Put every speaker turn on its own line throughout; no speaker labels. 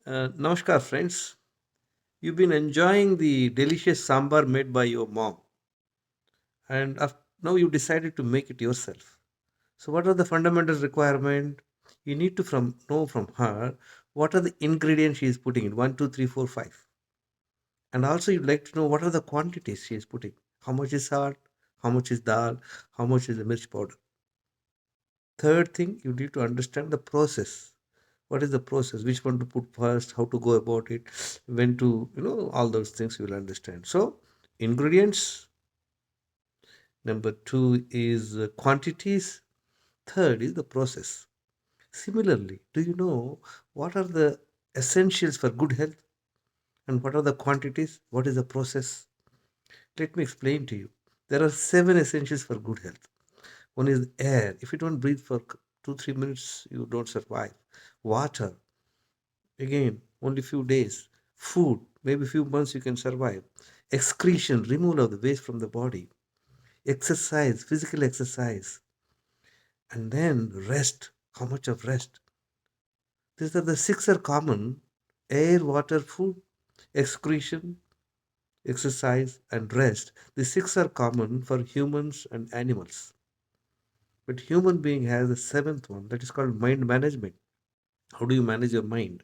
Namaskar, friends. You've been enjoying the delicious sambar made by your mom, and now you decided to make it yourself. So, what are the fundamental requirement? You need to know from her what are the ingredients she is putting in one, two, three, four, five, and also you'd like to know what are the quantities she is putting. How much is salt? How much is dal? How much is the mirch powder? Third thing, you need to understand the process. What is the process? Which one to put first? How to go about it? When to, all those things you will understand. So, ingredients. Number two is quantities. Third is the process. Similarly, do you know what are the essentials for good health and what are the quantities? What is the process? Let me explain to you. There are seven essentials for good health. One is air. If you don't breathe for 2 3 minutes, you don't survive. Water, again, only few days. Food, maybe few months you can survive. Excretion, removal of the waste from the body. Exercise, physical exercise. And then rest. How much of rest? These are the six are common: air, water, food, excretion, exercise, and rest. The six are common for humans and animals. But human being has a seventh one that is called mind management. How do you manage your mind?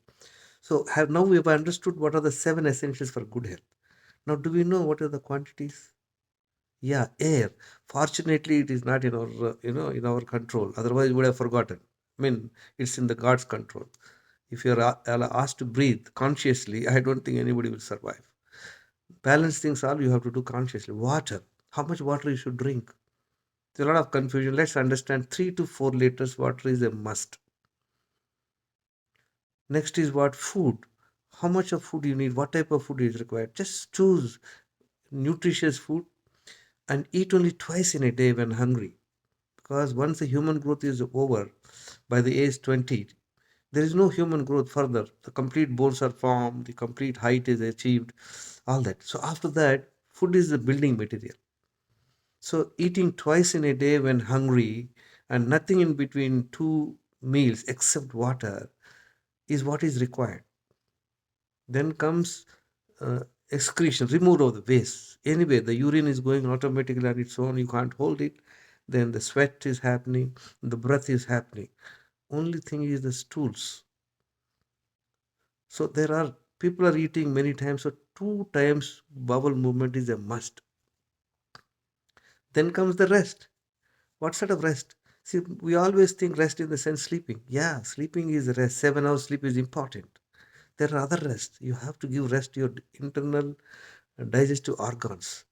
So have now we have understood what are the seven essentials for good health. Now do we know what are the quantities? Yeah, air. Fortunately, it is not in our in our control. Otherwise, we would have forgotten. I mean, it's in the God's control. If you're asked to breathe consciously, I don't think anybody will survive. Balance things all you have to do consciously. Water. How much water you should drink? There's a lot of confusion. Let's understand 3 to 4 liters water is a must. Next is what? Food. How much of food you need? What type of food is required? Just choose nutritious food and eat only twice in a day when hungry. Because once the human growth is over by the age 20, there is no human growth further. The complete bones are formed, the complete height is achieved, all that. So after that, food is the building material. So eating twice in a day when hungry and nothing in between two meals except water is what is required. Then comes uh, excretion, removal of the waste. Anyway, the urine is going automatically on its own, you can't hold it. Then the sweat is happening, the breath is happening. Only thing is the stools. So there are people are eating many times, so 2 times bowel movement is a must. Then comes the rest. What sort of rest? See, we always think rest in the sense sleeping. Yeah, sleeping is rest. 7 hours sleep is important. There are other rest. You have to give rest to your internal digestive organs.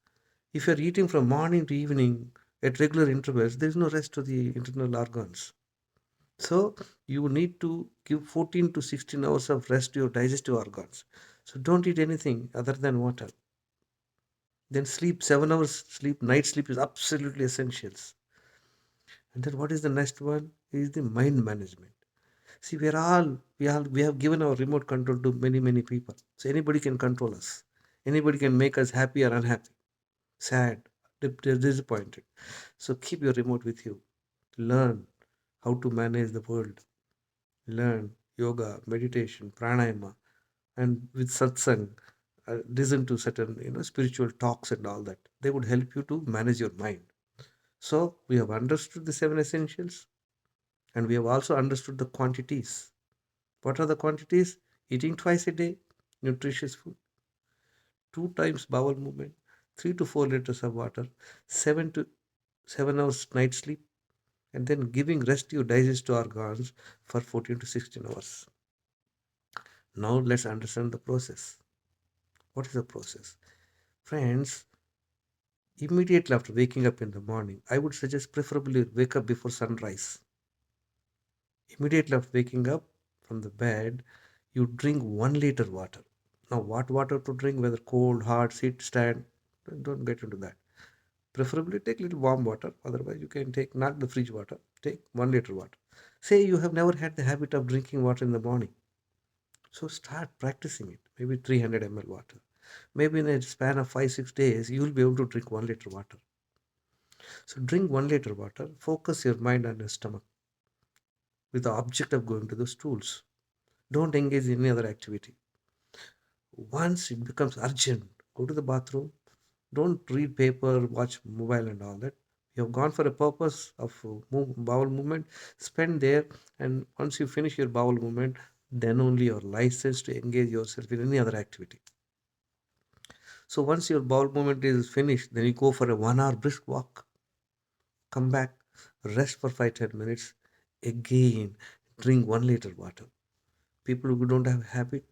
If you're eating from morning to evening at regular intervals, there is no rest to the internal organs. So you need to give 14 to 16 hours of rest to your digestive organs. So don't eat anything other than water. Then sleep, 7 hours sleep, night sleep is absolutely essentials. And then what is the next one? Is the mind management. See, we have given our remote control to many people. So anybody can control us. Anybody can make us happy or unhappy, sad, disappointed. So keep your remote with you. Learn how to manage the world. Learn yoga, meditation, pranayama, and with satsang, listen to certain spiritual talks and all that. They would help you to manage your mind. So we have understood the seven essentials, and we have also understood the quantities. What are the quantities? Eating twice a day, nutritious food, 2 times bowel movement, 3 to 4 liters of water, 7 to 7 hours night sleep, and then giving rest to your digestive organs for 14 to 16 hours. Now let's understand the process. What is the process? Friends, immediately after waking up in the morning, I would suggest preferably wake up before sunrise. Immediately after waking up from the bed, you drink 1 liter water. Now, what water to drink, whether cold, hot, sit, stand, don't get into that. Preferably take little warm water. Otherwise, you can take not the fridge water. Take 1 liter water. Say you have never had the habit of drinking water in the morning. So start practicing it. Maybe 300 ml water. Maybe in a span of 5 6 days, you will be able to drink 1 liter water. So drink 1 liter water. Focus your mind on your stomach with the object of going to the stools. Don't engage in any other activity. Once it becomes urgent, go to the bathroom. Don't read paper, watch mobile and all that. You have gone for a purpose of bowel movement. Spend there, and once you finish your bowel movement, then only you're licensed to engage yourself in any other activity. So once your bowel movement is finished, then you go for a 1 hour brisk walk. Come back, rest for 5-10 minutes. Again, drink 1 liter water. People who don't have a habit,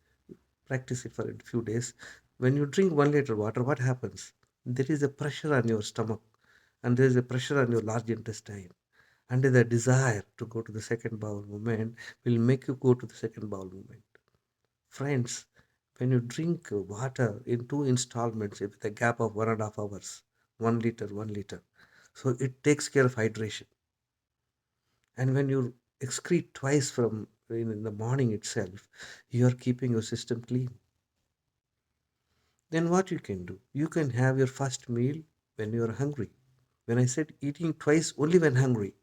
practice it for a few days. When you drink 1 liter water, what happens? There is a pressure on your stomach, and there is a pressure on your large intestine. And the desire to go to the second bowel movement will make you go to the second bowel movement. Friends, when you drink water in two installments with a gap of 1.5 hours, 1 liter, 1 liter, so it takes care of hydration. And when you excrete twice from in the morning itself, you are keeping your system clean. Then what you can do? You can have your first meal when you are hungry. When I said eating twice only when hungry,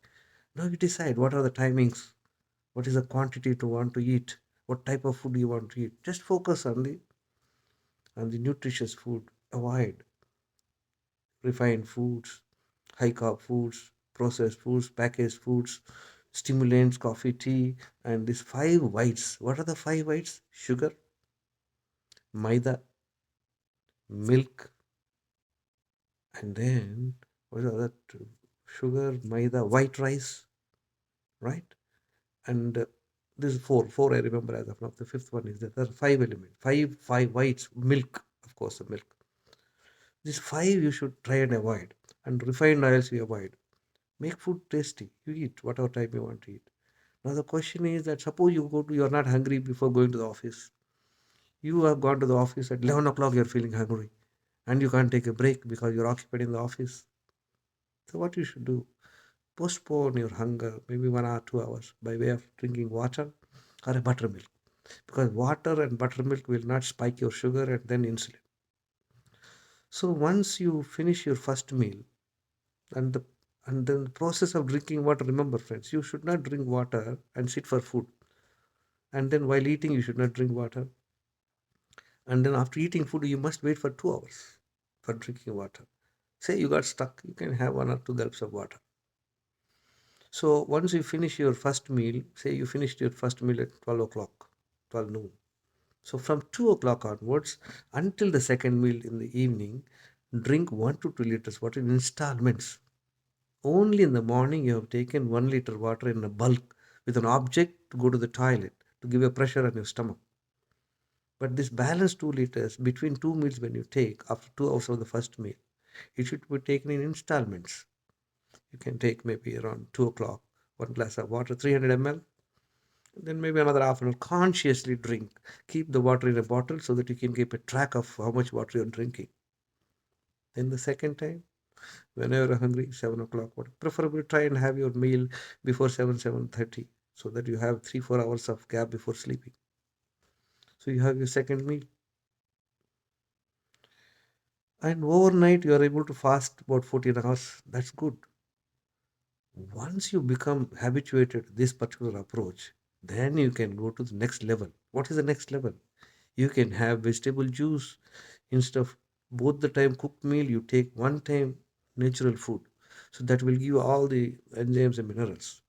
now you decide what are the timings, what is the quantity to want to eat, what type of food you want to eat. Just focus on the nutritious food. Avoid refined foods, high carb foods, processed foods, packaged foods, stimulants, coffee, tea, and these five whites. What are the five whites? Sugar, maida, milk, and then what is that? Sugar, maida, white rice, right? And this is four I remember as of now. The fifth one is that there are five elements, five whites, milk, of course, the milk. These five you should try and avoid, and refined oils you avoid. Make food tasty. You eat whatever time you want to eat. Now the question is that suppose you are not hungry before going to the office. You have gone to the office at 11 o'clock. You are feeling hungry, and you can't take a break because you're occupied in the office. So what you should do? Postpone your hunger maybe 1 hour, 2 hours by way of drinking water or a buttermilk, because water and buttermilk will not spike your sugar and then insulin. So once you finish your first meal, and the and then the process of drinking water, remember friends, you should not drink water and sit for food, and then while eating you should not drink water, and then after eating food you must wait for 2 hours for drinking water. Say you got stuck, you can have 1 or 2 gulps of water. So once you finish your first meal, say you finished your first meal at 12 o'clock, 12 noon. So from 2 o'clock onwards until the second meal in the evening, drink 1 to 2 liters water in installments. Only in the morning you have taken 1 liter water in a bulk with an object to go to the toilet to give a pressure on your stomach. But this balanced 2 liters between two meals when you take after 2 hours of the first meal, it should be taken in installments. You can take maybe around 2 o'clock, one glass of water, 300 ml, then maybe another half an hour. Consciously drink. Keep the water in a bottle so that you can keep a track of how much water you're drinking. Then the second time, whenever you're hungry, 7 o'clock, preferably try and have your meal before 7:30, so that you have 3-4 hours of gap before sleeping. So you have your second meal. And overnight, you are able to fast about 14 hours. That's good. Once you become habituated to this particular approach, then you can go to the next level. What is the next level? You can have vegetable juice instead of both the time cooked meal. You take one time natural food, so that will give you all the enzymes and minerals.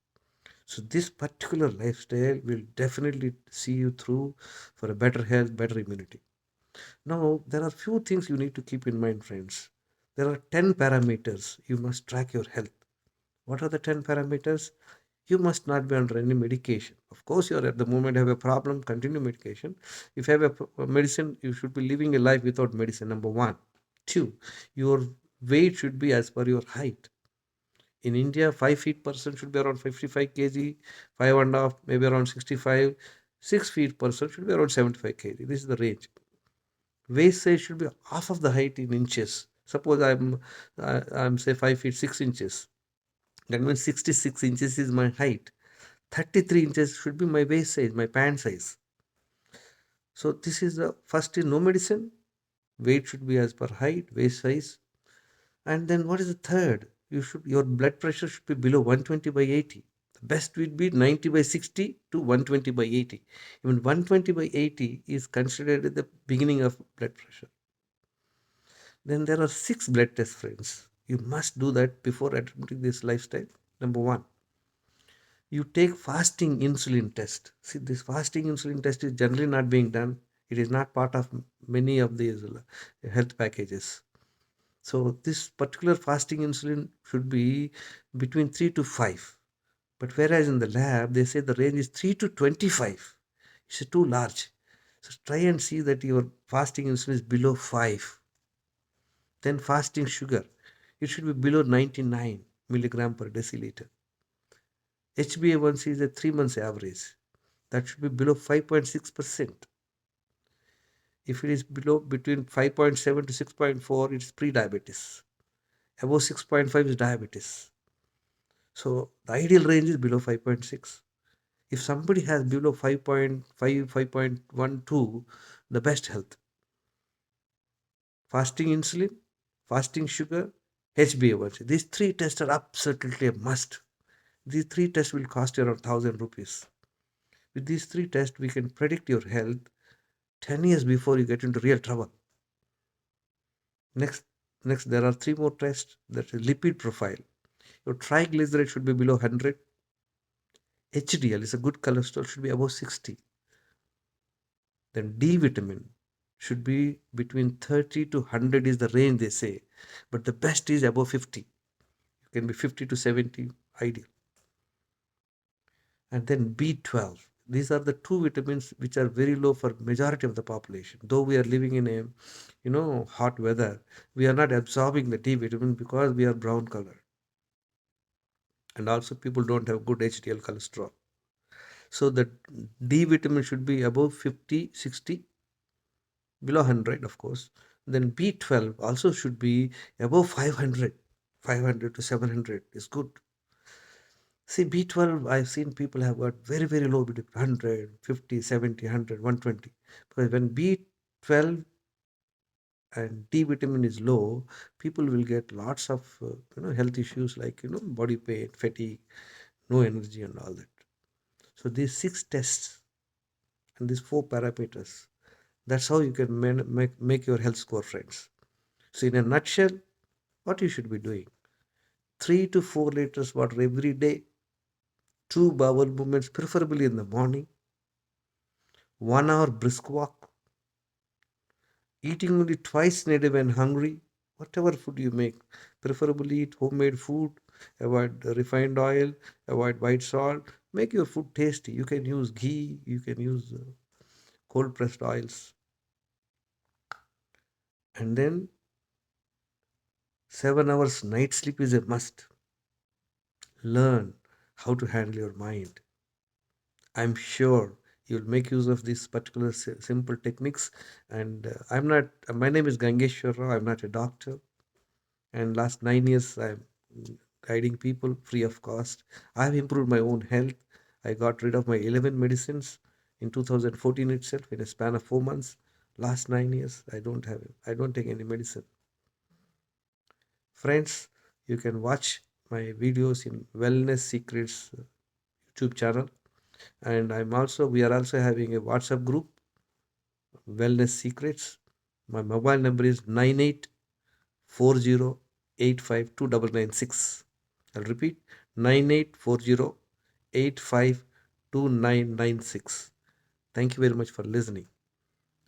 So this particular lifestyle will definitely see you through for a better health, better immunity. Now there are few things you need to keep in mind, friends. There are 10 parameters you must track your health. What are the 10 parameters? You must not be under any medication. Of course, you are at the moment have a problem, continue medication. If you have a medicine, you should be living a life without medicine, number one. Two, your weight should be as per your height. In India, 5 feet person should be around 55 kg, five and a half, maybe around 65. 6 feet person should be around 75 kg. This is the range. Waist size should be half of the height in inches. Suppose I'm say 5 feet 6 inches. That means 66 inches is my height. 33 inches should be my waist size, my pant size. So this is the first is no medicine. Weight should be as per height, waist size. And then what is the third? Your blood pressure should be below 120/80. The best would be 90 by 60 to 120 by 80. Even 120 by 80 is considered at the beginning of blood pressure. Then there are 6 blood tests, friends. You must do that before attempting this lifestyle. Number one, you take fasting insulin test. See, this fasting insulin test is generally not being done. It is not part of many of these health packages. So this particular fasting insulin should be between 3 to 5. But whereas in the lab, they say the range is 3 to 25. It's too large. So try and see that your fasting insulin is below 5. Then fasting sugar, it should be below 99 milligram per deciliter. HbA1c is a 3 months average. That should be below 5.6%. If it is below between 5.7 to 6.4, it's pre-diabetes. Above 6.5 is diabetes. So the ideal range is below 5.6. If somebody has below 5.5, 5.12, the best health. Fasting insulin, fasting sugar, HbA1c. These three tests are absolutely a must. These three tests will cost you around 1,000 rupees. With these three tests, we can predict your health 10 years before you get into real trouble. Next, next there are three more tests. That is lipid profile. Your triglyceride should be below 100. HDL is a good cholesterol, should be above 60. Then D vitamin should be between 30 to 100 is the range they say. But the best is above 50. It can be 50 to 70, ideal. And then B12. These are the two vitamins which are very low for majority of the population. Though we are living in a hot weather, we are not absorbing the D vitamin because we are brown color. And also people don't have good HDL cholesterol. So the D vitamin should be above 50, 60, below 100, of course. Then B12 also should be above 500. 500 to 700 is good. See, B12, I've seen people have got very, very low between 100, 50, 70, 100, 120. Because when B12 and D vitamin is low, people will get lots of health issues like body pain, fatigue, no energy, and all that. So these 6 tests and these 4 parameters, that's how you can make your health score, friends. So in a nutshell, what you should be doing: 3 to 4 liters water every day, 2 bowel movements, preferably in the morning, 1 hour brisk walk, eating only twice in a day when hungry, whatever food you make, preferably eat homemade food, avoid refined oil, avoid white salt, make your food tasty. You can use ghee, you can use cold pressed oils, and then 7 hours night sleep is a must. Learn how to handle your mind. I'm sure you'll make use of these particular simple techniques. And my name is Gangeshwar Rao. I'm not a doctor. And last 9 years, I'm guiding people free of cost. I've improved my own health. I got rid of my 11 medicines in 2014 itself in a span of 4 months. Last 9 years, I don't take any medicine. Friends, you can watch my videos in Wellness Secrets YouTube channel. And we are also having a WhatsApp group, Wellness Secrets. My mobile number is 9840852996. I'll repeat, 9840852996. Thank you very much for listening.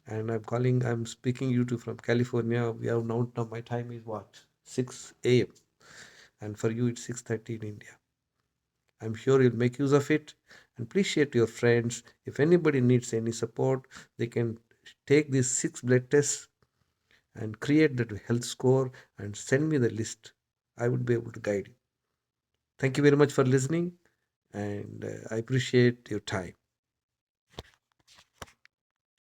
And I'm speaking you to from California. We have now my time is what? 6 a.m. And for you it's 6:30 in India. I'm sure you'll make use of it, and please share to your friends. If anybody needs any support, they can take these 6 blood tests and create that health score and send me the list. I would be able to guide you. Thank you very much for listening, and I appreciate your time.